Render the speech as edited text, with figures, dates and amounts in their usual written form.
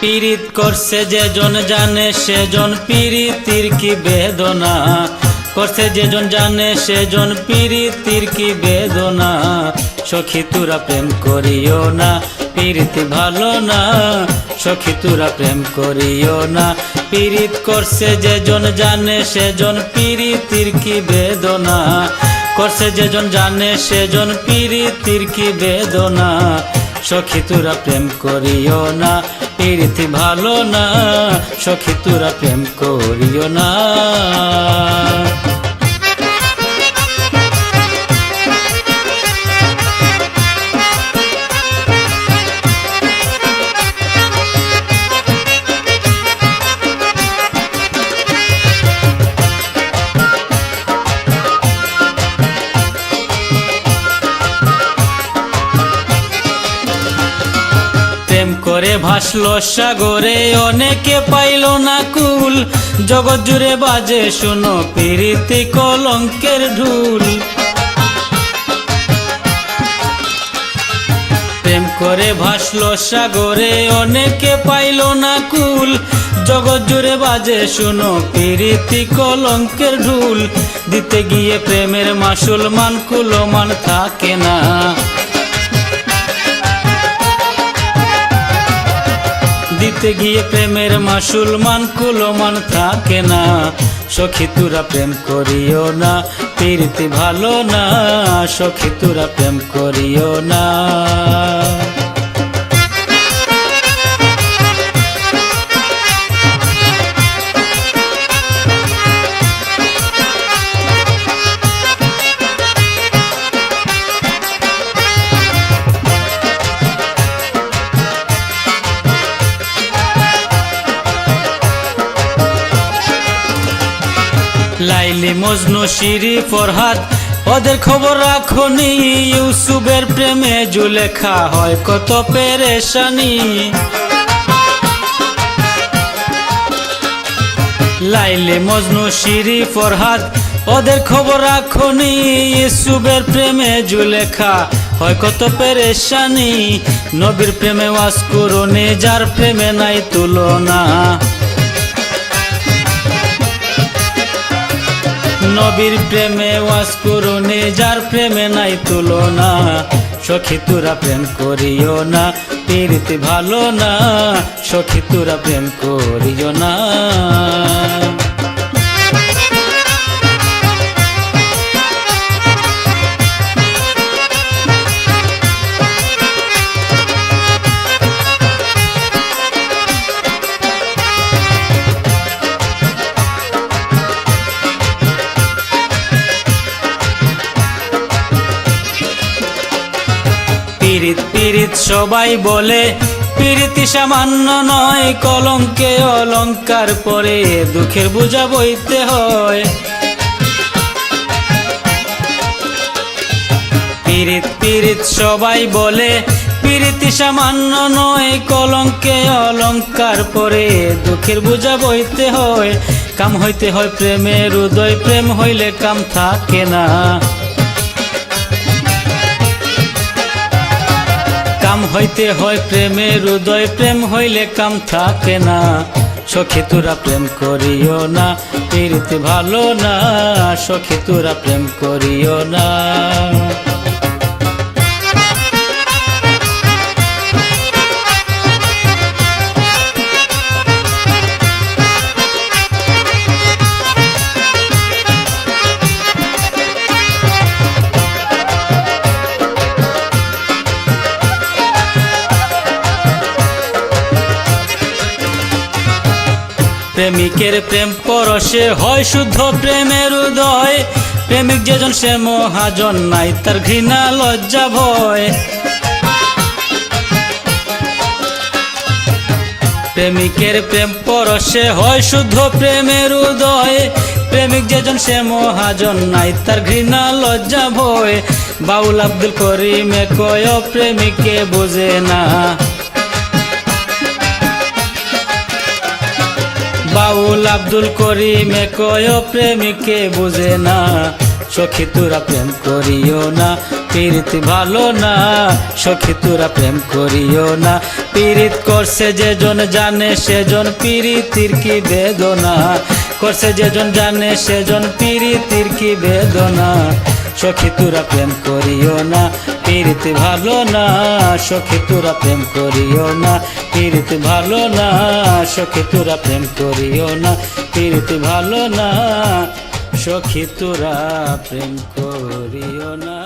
পীড়িত করছে যেজন জানে সেজন পীড়িতির কি বেদনা, করছে যেজন জানে সেজন পীড়িতির কি বেদনা। সখী তোরা প্রেম করিও না, পীড়িতি ভালো না, সখী তোরা প্রেম করিও না। পীড়িত করছে যেজন জানে সেজন পীড়িতির কি বেদনা, করছে যেজন জানে সেজন পীড়িতির কি বেদনা। সখী তোরা প্রেম করিও না, পীড়িতি ভালো না, সখী তোরা প্রেম করিও না। প্রেম করে ভাসলো সাগরে অনেকে পাইল না কুল, জগৎ জুড়ে বাজে শুনো পীড়িতি কলঙ্কের ঢুল। প্রেম করে ভাসলো সাগরে অনেকে পাইল না কুল, জগৎ জুড়ে বাজে শুনো পীড়িতি কলঙ্কের ঢুল। দিতে গিয়ে প্রেমের মাসুল মান কুলমান থাকে না, দিতে গিয়ে প্রেমের মাসুল মান কুলমান থাকে না। সখী তোরা প্রেম করিও না, পীড়িতি ভালো না, সখী তোরা প্রেম করিও না। লাইলি মজনু শিরি ফরহাদ ওদের খবর রাখনি, ইউসুফের প্রেমে জুলেখা হয় কত পেরেশানি। লাইলি মজনু শিরি ফরহাদ ওদের খবর রাখনি, ইউসুফের প্রেমে জুলেখা হয় কত পেরেশানি। নবীর প্রেমে ওয়াজ করুনি যার প্রেমে নাই তুলনা, নবীর প্রেমে ওয়াজ করুনি যার প্রেমে নাই তুলনা। সখী তোরা প্রেম করিও না, পীড়িতি ভালো না, সখী তোরা প্রেম করিও না। পীড়িত পীড়িত সবাই বলে পীড়িতি সামান্য নয়, কলঙ্কে অলঙ্কার পরে দুঃখের বোঝা বইতে হয়। পীড়িত পীড়িত সবাই বলে পীড়িতি সামান্য নয়, কলঙ্কে অলঙ্কার পরে দুঃখের বোঝা বইতে হয়। কাম হইতে হয় প্রেমের উদয়, প্রেম হইলে কাম থাকে না, কাম হইতে হয় প্রেমের উদয়, প্রেম হইলে কাম থাকে না। সখী তোরা প্রেম করিও না, পীড়িতি ভালো না, সখী তোরা প্রেম করিও না। প্রেমিকের প্রেম পরশে হয় শুদ্ধ প্রেমের উদয়, প্রেমিক যেজন সে মহাজন নাই তার ঘৃণা লজ্জা ভয়। প্রেমিকের প্রেম পরশে হয় শুদ্ধ প্রেমের উদয়, প্রেমিক যেজন সে মহাজন নাই তার ঘৃণা লজ্জা ভয়। বাউল আব্দুল করিমে কয় প্রেমিকে বোঝে না, বাউল আব্দুল করিমে কয় প্রেমিকে বুঝে না। সখী তোরা প্রেম করিও না, পীড়িত ভালো না, সখী তোরা প্রেম করিও না। পীড়িত করছে যেজন জানে সেজন পীড়িতির কি বেদনা, করছে যেজন জানে সেজন পীড়িতির কি বেদনা। সখী তোরা প্রেম করিও না, পীড়িত ভালো না, সখী তোরা প্রেম করিও না। পীড়িত ভালো না, সখী তোরা প্রেম করিও না। পীড়িত ভালো না, সখী তোরা প্রেম করিও না।